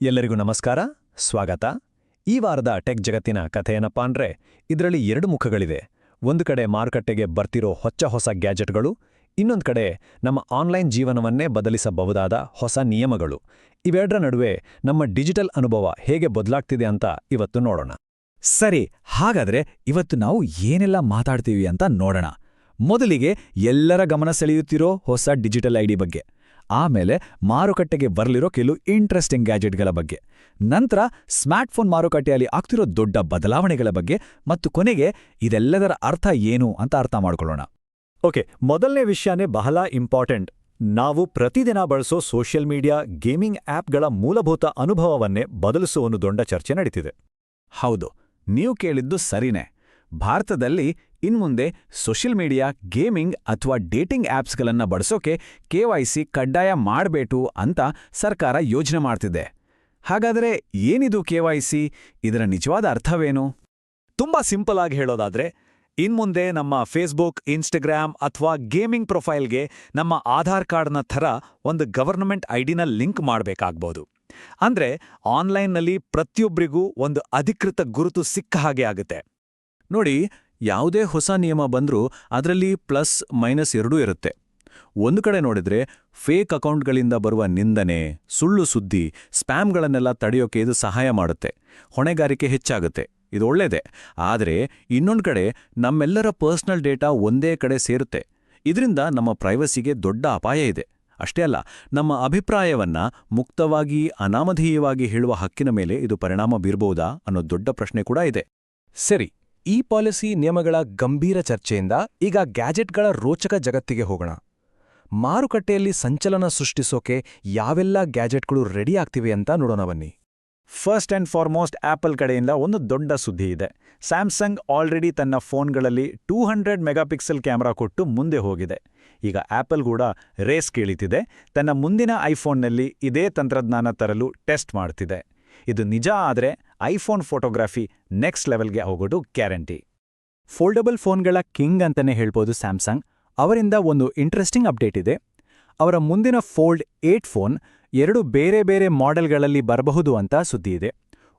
ಎಲ್ಲರಿಗೂ ನಮಸ್ಕಾರ, ಸ್ವಾಗತ. ಈ ವಾರದ ಟೆಕ್ ಜಗತ್ತಿನ ಕಥೆಯೇನಪ್ಪಾ ಅಂದ್ರೆ, ಇದರಲ್ಲಿ ಎರಡು ಮುಖಗಳಿವೆ. ಒಂದು ಕಡೆ ಮಾರುಕಟ್ಟೆಗೆ ಬರ್ತಿರೋ ಹೊಸ ಗ್ಯಾಜೆಟ್ಗಳು, ಇನ್ನೊಂದು ಕಡೆ ನಮ್ಮ ಆನ್ಲೈನ್ ಜೀವನವನ್ನೇ ಬದಲಿಸಬಹುದಾದ ಹೊಸ ನಿಯಮಗಳು. ಇವೆರಡರ ನಡುವೆ ನಮ್ಮ ಡಿಜಿಟಲ್ ಅನುಭವ ಹೇಗೆ ಬದಲಾಗ್ತಿದೆ ಅಂತ ಇವತ್ತು ನೋಡೋಣ. ಸರಿ, ಹಾಗಾದ್ರೆ ಇವತ್ತು ನಾವು ಏನೆಲ್ಲ ಮಾತಾಡ್ತೀವಿ ಅಂತ ನೋಡೋಣ. ಮೊದಲಿಗೆ ಎಲ್ಲರ ಗಮನ ಸೆಳೆಯುತ್ತಿರೋ ಹೊಸ ಡಿಜಿಟಲ್ ಐಡಿ ಬಗ್ಗೆ, ಆಮೇಲೆ ಮಾರುಕಟ್ಟೆಗೆ ಬರಲಿರೋ ಕೆಲವು ಇಂಟ್ರೆಸ್ಟಿಂಗ್ ಗ್ಯಾಜೆಟ್ಗಳ ಬಗ್ಗೆ, ನಂತರ ಸ್ಮಾರ್ಟ್ಫೋನ್ ಮಾರುಕಟ್ಟೆಯಲ್ಲಿ ಆಗ್ತಿರೋ ದೊಡ್ಡ ಬದಲಾವಣೆಗಳ ಬಗ್ಗೆ, ಮತ್ತು ಕೊನೆಗೆ ಇದೆಲ್ಲದರ ಅರ್ಥ ಏನು ಅಂತ ಅರ್ಥ ಮಾಡ್ಕೊಳ್ಳೋಣ. ಓಕೆ, ಮೊದಲನೇ ವಿಷಯನೇ ಬಹಳ ಇಂಪಾರ್ಟೆಂಟ್. ನಾವು ಪ್ರತಿದಿನ ಬಳಸೋ ಸೋಷಿಯಲ್ ಮೀಡಿಯಾ, ಗೇಮಿಂಗ್ ಆ್ಯಪ್ಗಳ ಮೂಲಭೂತ ಅನುಭವವನ್ನೇ ಬದಲಿಸುವ ಒಂದು ದೊಡ್ಡ ಚರ್ಚೆ ನಡೀತಿದೆ. ಹೌದು, ನೀವು ಕೇಳಿದ್ದು ಸರಿನೇ. ಭಾರತದಲ್ಲಿ ಇನ್ಮುಂದೆ ಸೋಷಿಯಲ್ ಮೀಡಿಯಾ, ಗೇಮಿಂಗ್ ಅಥವಾ ಡೇಟಿಂಗ್ ಆ್ಯಪ್ಸ್ಗಳನ್ನ ಬಳಸೋಕೆ KYC ಕಡ್ಡಾಯ ಮಾಡಬೇಕು ಅಂತ ಸರ್ಕಾರ ಯೋಜನೆ ಮಾಡ್ತಿದೆ. ಹಾಗಾದರೆ ಏನಿದು KYC? ಇದರ ನಿಜವಾದ ಅರ್ಥವೇನು? ತುಂಬಾ ಸಿಂಪಲ್ ಆಗಿ ಹೇಳೋದಾದ್ರೆ, ಇನ್ಮುಂದೆ ನಮ್ಮ ಫೇಸ್ಬುಕ್, ಇನ್ಸ್ಟಾಗ್ರಾಮ್ ಅಥವಾ ಗೇಮಿಂಗ್ ಪ್ರೊಫೈಲ್ಗೆ ನಮ್ಮ ಆಧಾರ್ ಕಾರ್ಡ್ನ ಥರ ಒಂದು ಗವರ್ನಮೆಂಟ್ ಐಡಿನ ಲಿಂಕ್ ಮಾಡಬೇಕಾಗ್ಬೋದು. ಅಂದ್ರೆ ಆನ್ಲೈನ್ನಲ್ಲಿ ಪ್ರತಿಯೊಬ್ಬರಿಗೂ ಒಂದು ಅಧಿಕೃತ ಗುರುತು ಸಿಕ್ಕ ಹಾಗೆ ಆಗುತ್ತೆ. ನೋಡಿ, ಯಾವುದೇ ಹೊಸ ನಿಯಮ ಬಂದ್ರೂ ಅದರಲ್ಲಿ ಪ್ಲಸ್ ಮೈನಸ್ ಎರಡೂ ಇರುತ್ತೆ. ಒಂದು ಕಡೆ ನೋಡಿದ್ರೆ ಫೇಕ್ ಅಕೌಂಟ್ಗಳಿಂದ ಬರುವ ನಿಂದನೆ, ಸುಳ್ಳು ಸುದ್ದಿ, ಸ್ಪ್ಯಾಮ್ಗಳನ್ನೆಲ್ಲ ತಡೆಯೋಕೆ ಇದು ಸಹಾಯ ಮಾಡುತ್ತೆ. ಹೊಣೆಗಾರಿಕೆ ಹೆಚ್ಚಾಗುತ್ತೆ, ಇದು ಒಳ್ಳೆಯದೇ. ಆದರೆ ಇನ್ನೊಂದು ಕಡೆ ನಮ್ಮೆಲ್ಲರ ಪರ್ಸನಲ್ ಡೇಟಾ ಒಂದೇ ಕಡೆ ಸೇರುತ್ತೆ. ಇದರಿಂದ ನಮ್ಮ ಪ್ರೈವಸಿಗೆ ದೊಡ್ಡ ಅಪಾಯ ಇದೆ. ಅಷ್ಟೇ ಅಲ್ಲ, ನಮ್ಮ ಅಭಿಪ್ರಾಯವನ್ನ ಮುಕ್ತವಾಗಿ, ಅನಾಮಧೇಯವಾಗಿ ಹೇಳುವ ಹಕ್ಕಿನ ಮೇಲೆ ಇದು ಪರಿಣಾಮ ಬೀರಬಹುದಾ ಅನ್ನೋ ದೊಡ್ಡ ಪ್ರಶ್ನೆ ಕೂಡ ಇದೆ. ಸರಿ, ಈ ಪಾಲಿಸಿ ನಿಯಮಗಳ ಗಂಭೀರ ಚರ್ಚೆಯಿಂದ ಈಗ ಗ್ಯಾಜೆಟ್ಗಳ ರೋಚಕ ಜಗತ್ತಿಗೆ ಹೋಗೋಣ. ಮಾರುಕಟ್ಟೆಯಲ್ಲಿ ಸಂಚಲನ ಸೃಷ್ಟಿಸೋಕೆ ಯಾವೆಲ್ಲ ಗ್ಯಾಜೆಟ್ಗಳು ರೆಡಿ ಆಗ್ತಿವೆ ಅಂತ ನೋಡೋಣ ಬನ್ನಿ. ಫಸ್ಟ್ ಆ್ಯಂಡ್ ಫಾರ್ಮೋಸ್ಟ್ ಆಪಲ್ ಕಡೆಯಿಂದ ಒಂದು ದೊಡ್ಡ ಸುದ್ದಿ ಇದೆ. ಸ್ಯಾಮ್ಸಂಗ್ ಆಲ್ರೆಡಿ ತನ್ನ ಫೋನ್ಗಳಲ್ಲಿ 200 ಮೆಗಾಪಿಕ್ಸೆಲ್ ಕ್ಯಾಮ್ರಾ ಕೊಟ್ಟು ಮುಂದೆ ಹೋಗಿದೆ. ಈಗ ಆಪಲ್ ಕೂಡ ರೇಸ್ ಕೇಳಿತಿದೆ. ತನ್ನ ಮುಂದಿನ ಐಫೋನ್ನಲ್ಲಿ ಇದೇ ತಂತ್ರಜ್ಞಾನ ತರಲು ಟೆಸ್ಟ್ ಮಾಡ್ತಿದೆ. ಇದು ನಿಜ ಆದರೆ ಐಫೋನ್ ಫೋಟೋಗ್ರಫಿ ನೆಕ್ಸ್ಟ್ ಲೆವೆಲ್ಗೆ ಹೋಗೋದು ಗ್ಯಾರಂಟಿ. ಫೋಲ್ಡಬಲ್ ಫೋನ್ಗಳ ಕಿಂಗ್ ಅಂತಾನೆ ಹೇಳ್ಬೋದು ಸ್ಯಾಮ್ಸಂಗ್. ಅವರಿಂದ ಒಂದು ಇಂಟ್ರೆಸ್ಟಿಂಗ್ ಅಪ್ಡೇಟ್ ಇದೆ. ಅವರ ಮುಂದಿನ ಫೋಲ್ಡ್ 8 ಫೋನ್ 2 ಬೇರೆ ಬೇರೆ ಮಾಡೆಲ್ಗಳಲ್ಲಿ ಬರಬಹುದು ಅಂತ ಸುದ್ದಿ ಇದೆ.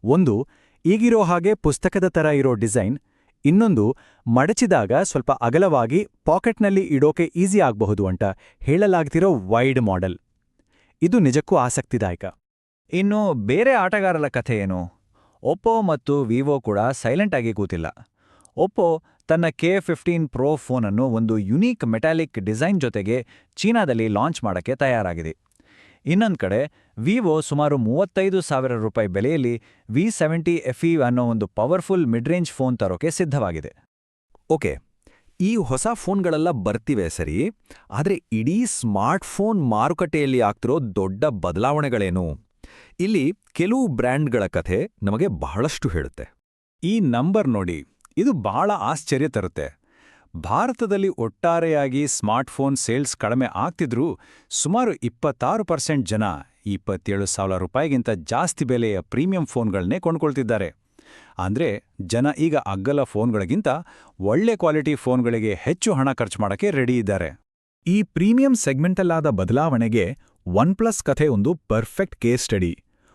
ಒಂದು ಈಗಿರೋ ಹಾಗೆ ಪುಸ್ತಕದ ಥರ ಇರೋ ಡಿಸೈನ್, ಇನ್ನೊಂದು ಮಡಚಿದಾಗ ಸ್ವಲ್ಪ ಅಗಲವಾಗಿ ಪಾಕೆಟ್ನಲ್ಲಿ ಇಡೋಕೆ ಈಸಿ ಆಗಬಹುದು ಅಂತ ಹೇಳಲಾಗ್ತಿರೋ ವೈಡ್ ಮಾಡೆಲ್. ಇದು ನಿಜಕ್ಕೂ ಆಸಕ್ತಿದಾಯಕ. ಇನ್ನು ಬೇರೆ ಆಟಗಾರರ ಕಥೆ ಏನು? ಒಪ್ಪೋ ಮತ್ತು ವಿವೋ ಕೂಡ ಸೈಲೆಂಟ್ ಆಗಿ ಕೂತಿಲ್ಲ. ಒಪ್ಪೋ ತನ್ನ K15 Pro ಫೋನನ್ನು ಒಂದು ಯುನೀಕ್ ಮೆಟಾಲಿಕ್ ಡಿಸೈನ್ ಜೊತೆಗೆ ಚೀನಾದಲ್ಲಿ ಲಾಂಚ್ ಮಾಡಕ್ಕೆ ತಯಾರಾಗಿದೆ. ಇನ್ನೊಂದು ಕಡೆ ವಿವೋ ಸುಮಾರು 35,000 ರೂಪಾಯಿ ಬೆಲೆಯಲ್ಲಿ V70 FE ಅನ್ನೋ ಒಂದು ಪವರ್ಫುಲ್ ಮಿಡ್ರೇಂಜ್ ಫೋನ್ ತರೋಕೆ ಸಿದ್ಧವಾಗಿದೆ. ಓಕೆ, ಈ ಹೊಸ ಫೋನ್ಗಳೆಲ್ಲ ಬರ್ತಿವೆ ಸರಿ, ಆದರೆ ಇಡೀ ಸ್ಮಾರ್ಟ್ಫೋನ್ ಮಾರುಕಟ್ಟೆಯಲ್ಲಿ ಆಗ್ತಿರೋ ದೊಡ್ಡ ಬದಲಾವಣೆಗಳೇನು? ಇಲ್ಲಿ ಕೆಲವು ಬ್ರ್ಯಾಂಡ್ಗಳ ಕಥೆ ನಮಗೆ ಬಹಳಷ್ಟು ಹೇಳುತ್ತೆ. ಈ ನಂಬರ್ ನೋಡಿ, ಇದು ಬಹಳ ಆಶ್ಚರ್ಯ ತರುತ್ತೆ. ಭಾರತದಲ್ಲಿ ಒಟ್ಟಾರೆಯಾಗಿ ಸ್ಮಾರ್ಟ್ಫೋನ್ ಸೇಲ್ಸ್ ಕಡಿಮೆ ಆಗ್ತಿದ್ರೂ ಸುಮಾರು 26% ಜನ 27,000 ರೂಪಾಯಿಗಿಂತ ಜಾಸ್ತಿ ಬೆಲೆಯ ಪ್ರೀಮಿಯಂ ಫೋನ್ಗಳನ್ನೇ ಕೊಂಡ್ಕೊಳ್ತಿದ್ದಾರೆ. ಅಂದ್ರೆ ಜನ ಈಗ ಅಗ್ಗಲ ಫೋನ್ಗಳಿಗಿಂತ ಒಳ್ಳೆ ಕ್ವಾಲಿಟಿ ಫೋನ್ಗಳಿಗೆ ಹೆಚ್ಚು ಹಣ ಖರ್ಚು ಮಾಡೋಕ್ಕೆ ರೆಡಿ ಇದ್ದಾರೆ. ಈ ಪ್ರೀಮಿಯಂ ಸೆಗ್ಮೆಂಟಲ್ಲಾದ ಬದಲಾವಣೆಗೆ OnePlus ಕಥೆ ಒಂದು ಪರ್ಫೆಕ್ಟ್ ಕೇಸ್ ಸ್ಟಡಿ.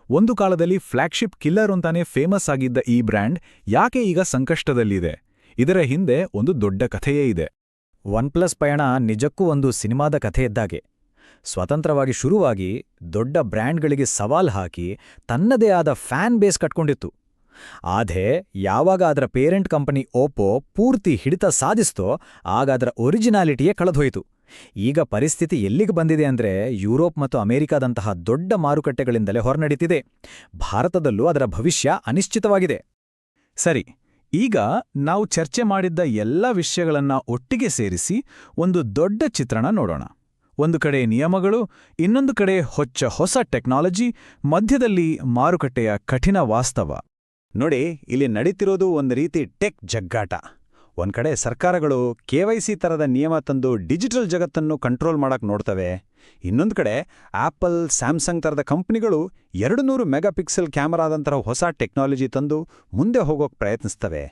ಒಂದು ಕಾಲದಲ್ಲಿ ಫ್ಲ್ಯಾಗ್ಶಿಪ್ ಕಿಲ್ಲರ್ ಅಂತಾನೆ ಫೇಮಸ್ ಆಗಿದ್ದ ಈ ಬ್ರ್ಯಾಂಡ್ ಯಾಕೆ ಈಗ ಸಂಕಷ್ಟದಲ್ಲಿದೆ? ಇದರ ಹಿಂದೆ ಒಂದು ದೊಡ್ಡ ಕಥೆಯೇ ಇದೆ. OnePlus ಪಯಣ ನಿಜಕ್ಕೂ ಒಂದು ಸಿನಿಮಾದ ಕಥೆ ಇದ್ದಾಗೆ. ಸ್ವತಂತ್ರವಾಗಿ ಶುರುವಾಗಿ ದೊಡ್ಡ ಬ್ರ್ಯಾಂಡ್ಗಳಿಗೆ ಸವಾಲ್ ಹಾಕಿ ತನ್ನದೇ ಆದ ಫ್ಯಾನ್ ಬೇಸ್ ಕಟ್ಕೊಂಡಿತ್ತು. ಆದ್ರೆ ಯಾವಾಗ ಅದರ ಪೇರೆಂಟ್ ಕಂಪನಿ ಓಪೋ ಪೂರ್ತಿ ಹಿಡಿತ ಸಾಧಿಸ್ತೋ ಆಗ ಅದರ ಒರಿಜಿನಾಲಿಟಿಯೇ ಕಳೆದೋಯಿತು. ಈಗ ಪರಿಸ್ಥಿತಿ ಎಲ್ಲಿಗೆ ಬಂದಿದೆ ಅಂದ್ರೆ ಯುರೋಪ್ ಮತ್ತು ಅಮೆರಿಕಾದಂತಹ ದೊಡ್ಡ ಮಾರುಕಟ್ಟೆಗಳಿಂದಲೇ ಹೊರನಡೀತಿದೆ. ಭಾರತದಲ್ಲೂ ಅದರ ಭವಿಷ್ಯ ಅನಿಶ್ಚಿತವಾಗಿದೆ. ಸರಿ, ಈಗ ನಾವು ಚರ್ಚೆ ಮಾಡಿದ್ದ ಎಲ್ಲ ವಿಷಯಗಳನ್ನ ಒಟ್ಟಿಗೆ ಸೇರಿಸಿ ಒಂದು ದೊಡ್ಡ ಚಿತ್ರಣ ನೋಡೋಣ. ಒಂದು ಕಡೆ ನಿಯಮಗಳು, ಇನ್ನೊಂದು ಕಡೆ ಹೊಸ ಟೆಕ್ನಾಲಜಿ, ಮಧ್ಯದಲ್ಲಿ ಮಾರುಕಟ್ಟೆಯ ಕಠಿಣ ವಾಸ್ತವ. ನೋಡಿ, ಇಲ್ಲಿ ನಡೀತಿರೋದು ಒಂದು ರೀತಿ ಟೆಕ್ ಜಗ್ಗಾಟ. ಒಂದ್ ಕಡೆ ಸರ್ಕಾರಗಳು KYC ತರದ ನಿಯಮ ತಂದು ಡಿಜಿಟಲ್ ಜಗತ್ತನ್ನು ಕಂಟ್ರೋಲ್ ಮಾಡಕ್ ನೋಡ್ತವೆ. ಇನ್ನೊಂದು ಕಡೆ ಆಪಲ್, ಸ್ಯಾಮ್ಸಂಗ್ ತರದ ಕಂಪನಿಗಳು 200 ಮೆಗಾಪಿಕ್ಸೆಲ್ ಕ್ಯಾಮರಾದಂತಹ ಹೊಸ ಟೆಕ್ನಾಲಜಿ ತಂದು ಮುಂದೆ ಹೋಗೋಕ್ ಪ್ರಯತ್ನಿಸ್ತವೆ.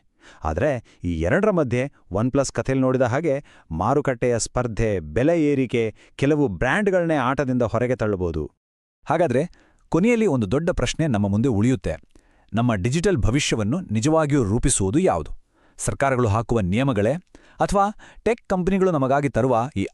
ಆದರೆ ಈ ಎರಡರ ಮಧ್ಯೆ OnePlus ಕಥೆಯಲ್ಲಿ ನೋಡಿದ ಹಾಗೆ ಮಾರುಕಟ್ಟೆಯ ಸ್ಪರ್ಧೆ, ಬೆಲೆ ಏರಿಕೆ ಕೆಲವು ಬ್ರ್ಯಾಂಡ್ಗಳನ್ನೇ ಆಟದಿಂದ ಹೊರಗೆ ತಳ್ಳಬಹುದು. ಹಾಗಾದ್ರೆ ಕೊನೆಯಲ್ಲಿ ಒಂದು ದೊಡ್ಡ ಪ್ರಶ್ನೆ ನಮ್ಮ ಮುಂದೆ ಉಳಿಯುತ್ತೆ. ನಮ್ಮ ಡಿಜಿಟಲ್ ಭವಿಷ್ಯವನ್ನು ನಿಜವಾಗಿಯೂ ರೂಪಿಸುವುದು ಯಾವುದು? ಸರ್ಕಾರಗಳು ಹಾಕುವ ನಿಯಮಗಳೇ ಅಥವಾ ಟೆಕ್ ಕಂಪನಿಗಳು ನಮಗಾಗಿ ತರುವ ಈ